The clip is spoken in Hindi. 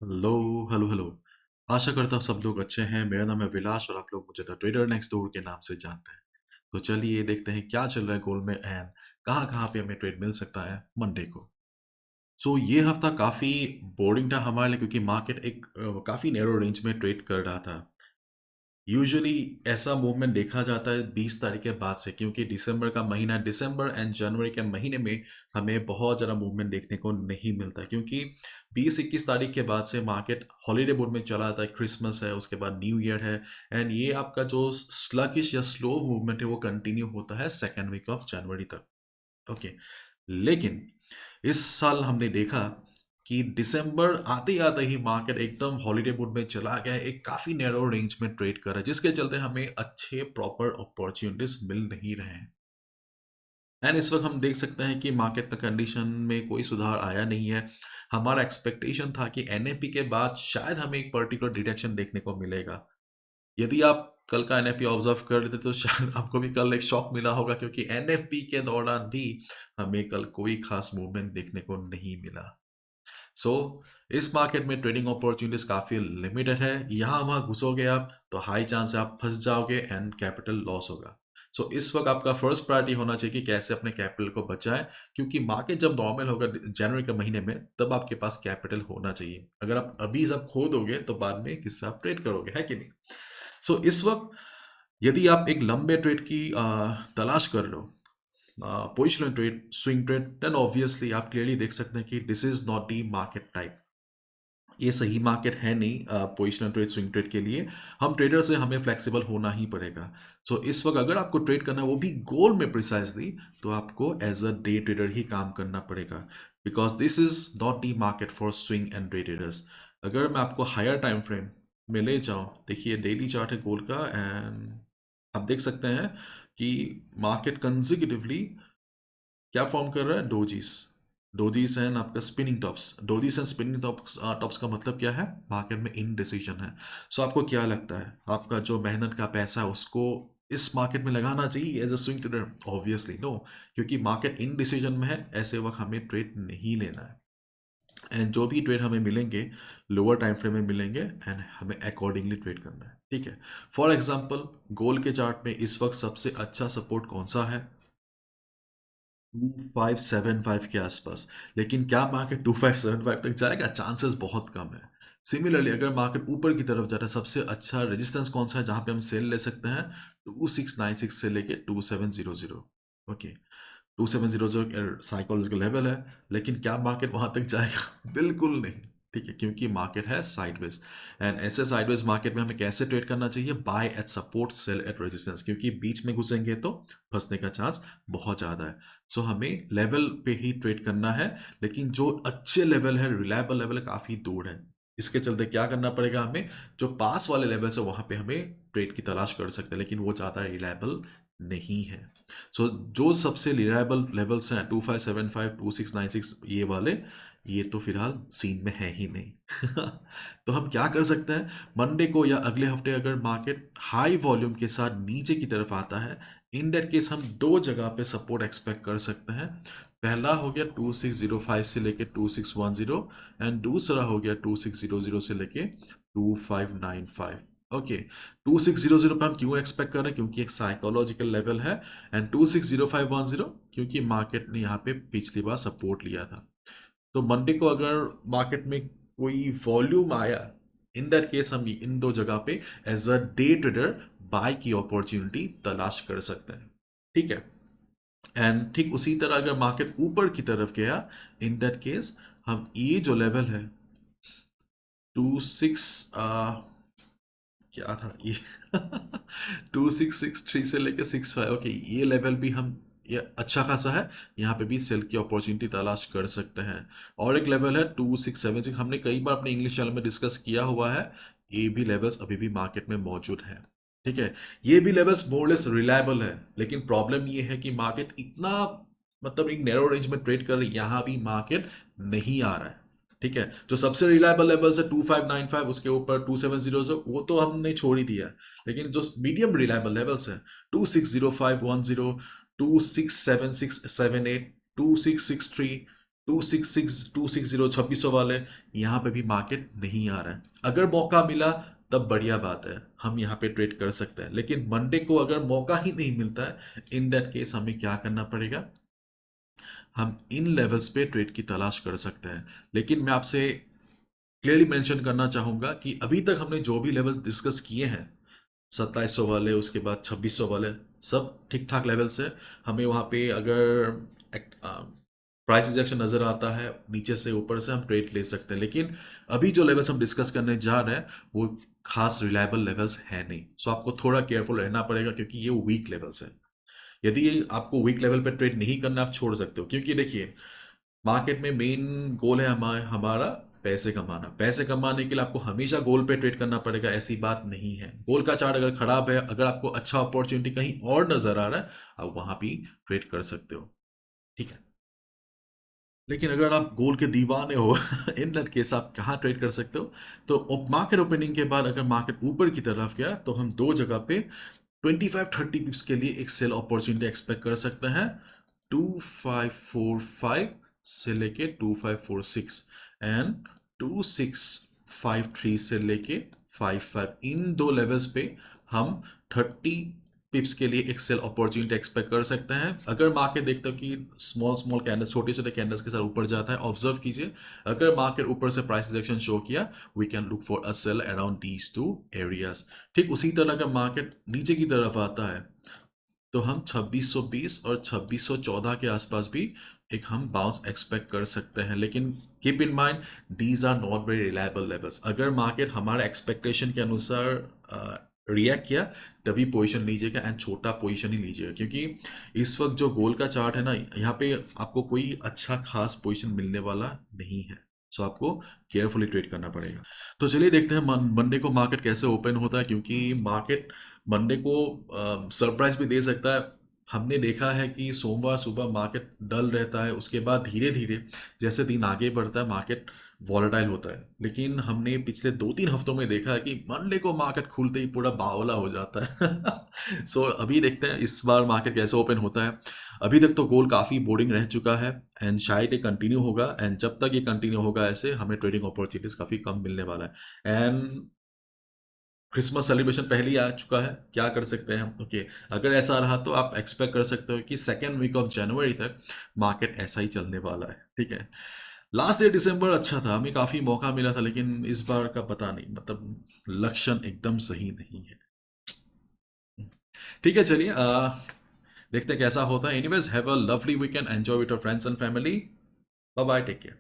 Hello hello hello. आशा करता हूँ सब लोग अच्छे हैं। मेरा नाम है विलास और आप लोग मुझे द ट्रेडर नेक्स्ट डोर के नाम से जानते हैं। तो चलिए देखते हैं क्या चल रहा है गोल्ड में एंड कहाँ कहाँ पे हमें ट्रेड मिल सकता है मंडे को। सो ये हफ्ता काफ़ी बोरिंग था हमारे लिए क्योंकि मार्केट एक काफ़ी नैरो रेंज में ट्रेड कर रहा था। यूजुअली ऐसा मूवमेंट देखा जाता है 20 तारीख के बाद से, क्योंकि दिसंबर का महीना, दिसंबर एंड जनवरी के महीने में हमें बहुत ज़्यादा मूवमेंट देखने को नहीं मिलता, क्योंकि 20-21 तारीख के बाद से मार्केट हॉलीडे मोड में चला जाता है। क्रिसमस है, उसके बाद न्यू ईयर है एंड ये आपका जो स्लगिश या स्लो मूवमेंट है वो कंटिन्यू होता है सेकेंड वीक ऑफ जनवरी तक। ओके, लेकिन इस साल हमने देखा कि दिसंबर आते आते ही मार्केट एकदम हॉलीडे मूड में चला गया है, एक काफी नैरो रेंज में ट्रेड कर रहा है, जिसके चलते हमें अच्छे प्रॉपर अपॉर्चुनिटीज मिल नहीं रहे हैं। एंड इस वक्त हम देख सकते हैं कि मार्केट का कंडीशन में कोई सुधार आया नहीं है। हमारा एक्सपेक्टेशन था कि एनएफपी के बाद शायद हमें एक पर्टिकुलर डिटेक्शन देखने को मिलेगा। यदि आप कल का एनएफपी ऑब्जर्व कर लेते तो शायद आपको भी कल एक शॉक मिला होगा, क्योंकि एनएफपी के दौरान भी हमें कल कोई खास मूवमेंट देखने को नहीं मिला। सो इस मार्केट में ट्रेडिंग अपॉर्चुनिटीज काफी लिमिटेड है। यहाँ वहां घुसोगे आप तो हाई चांस है आप फंस जाओगे एंड कैपिटल लॉस होगा। सो इस वक्त आपका फर्स्ट प्रायोरिटी होना चाहिए कि कैसे अपने कैपिटल को बचाएं, क्योंकि मार्केट जब नॉर्मल होगा जनवरी के महीने में तब आपके पास कैपिटल होना चाहिए। अगर आप अभी सब खो दोगे तो बाद में किससे आप ट्रेड करोगे, है कि नहीं। सो इस वक्त यदि आप एक लंबे ट्रेड की तलाश कर रहे हो, positional trade, swing trade, then obviously आप क्लियरली देख सकते हैं कि this is not the market type. ये सही मार्केट है नहीं पोजिशनल ट्रेड, स्विंग ट्रेड के लिए। हम ट्रेडर से हमें फ्लेक्सिबल होना ही पड़ेगा। सो इस वक्त अगर आपको ट्रेड करना है वो भी गोल में प्रिसाइजली, तो आपको एज अ डे ट्रेडर ही काम करना पड़ेगा, because this is not the market for swing and day traders. अगर मैं आपको हायर टाइम फ्रेम में ले जाऊं, देखिए डेली चार्ट है गोल्ड का एंड आप देख सकते हैं कि मार्केट कंजिक्यूटिवली क्या फॉर्म कर रहा है, डोजीज। डोजीज एंड आपका spinning tops, dojis and spinning tops. Tops का मतलब क्या है, मार्केट में इनडिसीजन है। सो आपको क्या लगता है, आपका जो मेहनत का पैसा है उसको इस मार्केट में लगाना चाहिए as a swing trader? Obviously no, क्योंकि मार्केट इनडिसीजन में है। ऐसे वक्त हमें ट्रेड नहीं लेना है एंड जो भी ट्रेड हमें मिलेंगे लोअर टाइम फ्रेम में मिलेंगे एंड हमें अकॉर्डिंगली ट्रेड करना है, ठीक है। फॉर एग्जांपल गोल्ड के चार्ट में इस वक्त सबसे अच्छा सपोर्ट कौन सा है? 2575 के आसपास। लेकिन क्या मार्केट 2575 तक जाएगा? चांसेस बहुत कम है। सिमिलरली अगर मार्केट ऊपर की तरफ जाता है, सबसे अच्छा रेजिस्टेंस कौन सा है जहां पे हम सेल ले सकते हैं? 2696 से लेके 2700। ओके, 2700 साइकोलॉजिकल लेवल है, लेकिन क्या मार्केट वहां तक जाएगा? बिल्कुल नहीं। ठीक है, क्योंकि मार्केट है साइडवेज एंड ऐसे साइडवेज मार्केट में हमें कैसे ट्रेड करना चाहिए? Buy at support, sell at resistance, क्योंकि बीच में घुसेंगे तो फंसने का चांस बहुत ज़्यादा है। सो हमें लेवल पे ही ट्रेड करना है, लेकिन जो अच्छे लेवल है, रिलायबल लेवल है, काफ़ी दूर है। इसके चलते क्या करना पड़ेगा हमें? जो पास वाले लेवल है वहां पे हमें ट्रेड की तलाश कर सकते हैं, लेकिन वो ज़्यादा रिलायबल नहीं है। सो जो सबसे रिलायबल लेवल्स हैं 2575, 2696, ये वाले, ये तो फिलहाल सीन में है ही नहीं। तो हम क्या कर सकते हैं? मंडे को या अगले हफ्ते अगर मार्केट हाई वॉल्यूम के साथ नीचे की तरफ आता है, इन दैट केस हम दो जगह पे सपोर्ट एक्सपेक्ट कर सकते हैं। पहला हो गया 2605 से लेके 2610 एंड दूसरा हो गया 2600 से लेके 2595। ओके, 2600 पे हम क्यों एक्सपेक्ट कर रहे हैं? क्योंकि एक साइकोलॉजिकल लेवल है एंड 260510 क्योंकि मार्केट ने यहाँ पे पिछली बार सपोर्ट लिया था। तो मंडे को अगर मार्केट में कोई वॉल्यूम आया, इन दैट केस हम इन दो जगह पे as a day trader buy की अपॉर्चुनिटी तलाश कर सकते हैं, ठीक है। एंड ठीक उसी तरह अगर मार्केट ऊपर की तरफ गया, इन दैट केस हम ये जो लेवल है 26 क्या था ये 2663 से लेके 65, ओके, ये लेवल भी हम, ये अच्छा खासा है। यहाँ पे भी सेल की अपॉर्चुनिटी तलाश कर सकते हैं। और एक लेवल है 2676, हमने कई बार अपने इंग्लिश चैनल में डिस्कस किया हुआ है। ये भी लेवल्स अभी भी मार्केट में मौजूद है, ठीक है। ये भी लेवल्स मोरलेस रिलायबल है, लेकिन प्रॉब्लम ये है कि मार्केट इतना, मतलब एक नैरो रेंज में ट्रेड कर रही है, यहाँ भी मार्केट नहीं आ रहा है, ठीक है। जो सबसे रिलायबल लेवल्स है 2595, उसके ऊपर 2700, वो तो हमने छोड़ ही दिया है। लेकिन जो मीडियम रिलायबल लेवल्स है 260510, 267678, 2663, 260 2600 वाले, यहाँ पे भी मार्केट नहीं आ रहा है। अगर मौका मिला तब बढ़िया बात है, हम यहाँ पे ट्रेड कर सकते हैं, लेकिन मंडे को अगर मौका ही नहीं मिलता है, इन दैट केस हमें क्या करना पड़ेगा, हम इन लेवल्स पे ट्रेड की तलाश कर सकते हैं। लेकिन मैं आपसे क्लियरली मेंशन करना चाहूंगा कि अभी तक हमने जो भी लेवल डिस्कस किए हैं, 2700 वाले, उसके बाद 2600 वाले, सब ठीक ठाक लेवल से। हमें वहाँ पे अगर प्राइस रिजेक्शन नज़र आता है नीचे से ऊपर से, हम ट्रेड ले सकते हैं। लेकिन अभी जो लेवल्स हम डिस्कस करने जा रहे हैं वो खास रिलायबल लेवल्स है नहीं, सो आपको थोड़ा केयरफुल रहना पड़ेगा, क्योंकि ये वीक लेवल्स है। यदि ये आपको वीक लेवल पे ट्रेड नहीं करना, आप छोड़ सकते हो, क्योंकि देखिए मार्केट में मेन गोल है हमारा पैसे कमाना। पैसे कमाने के लिए आपको हमेशा गोल पे ट्रेड करना पड़ेगा, ऐसी बात नहीं है। गोल का चार्ट अगर खराब है, अगर आपको अच्छा अपॉर्चुनिटी कहीं और नजर आ रहा है, आप वहां भी ट्रेड कर सकते हो, ठीक है। लेकिन अगर आप गोल के दीवाने हो इन दैट केस आप कहाँ ट्रेड कर सकते हो, तो मार्केट ओपनिंग के बाद अगर मार्केट ऊपर की तरफ गया तो हम दो जगह पे 25-30 पिप्स के लिए एक सेल अपॉर्चुनिटी एक्सपेक्ट कर सकते हैं। 2545 से लेके 2546 एंड 2653 से लेके 55, इन दो लेवल्स पे हम 30 पिप्स के लिए एक सेल अपॉर्चुनिटी एक्सपेक्ट कर सकते हैं। अगर मार्केट देखते हो कि स्मॉल स्मॉल कैंडल्स, छोटे छोटे कैंडल्स के साथ ऊपर जाता है, ऑब्जर्व कीजिए। अगर मार्केट ऊपर से प्राइस रिजेक्शन शो किया, we can look for a sell around these two areas. ठीक उसी तरह अगर मार्केट नीचे की तरफ आता है, तो हम 2620 और 2614 के आसपास भी एक हम बाउंस एक्सपेक्ट कर सकते हैं। लेकिन keep in mind, these are not very reliable levels. अगर मार्केट हमारे एक्सपेक्टेशन के अनुसार रिएक्ट किया, तभी पोजीशन लीजिएगा, एंड छोटा पोजीशन ही लीजिएगा, क्योंकि इस वक्त जो गोल का चार्ट है ना, यहाँ पे आपको कोई अच्छा खास पोजीशन मिलने वाला नहीं है, सो आपको केयरफुली ट्रेड करना पड़ेगा। तो चलिए देखते हैं मंडे को मार्केट कैसे ओपन होता है, क्योंकि मार्केट मंडे को सरप्राइज भी दे सकता है। हमने देखा है कि सोमवार सुबह मार्केट डल रहता है, उसके बाद धीरे धीरे जैसे दिन आगे बढ़ता है मार्केट वॉलेटाइल होता है। लेकिन हमने पिछले 2-3 हफ्तों में देखा है कि मंडे को मार्केट खुलते ही पूरा बावला हो जाता है सो अभी देखते हैं इस बार मार्केट कैसे ओपन होता है। अभी तक तो गोल काफ़ी बोरिंग रह चुका है, एंड शायद ये कंटिन्यू होगा, एंड जब तक ये कंटिन्यू होगा ऐसे, हमें ट्रेडिंग अपॉर्चुनिटीज काफ़ी कम मिलने वाला है। एंड क्रिसमस सेलिब्रेशन पहले ही आ चुका है, क्या कर सकते हैं हम, ओके। अगर ऐसा रहा तो आप एक्सपेक्ट कर सकते हो कि सेकेंड वीक ऑफ जनवरी तक मार्केट ऐसा ही चलने वाला है, ठीक है। लास्ट ईयर दिसंबर अच्छा था, हमें काफ़ी मौका मिला था, लेकिन इस बार का पता नहीं, मतलब लक्षण एकदम सही नहीं है। ठीक है, चलिए देखते हैं कैसा होता है। Anyways, have a lovely weekend, enjoy with your friends and family. Bye bye, take care.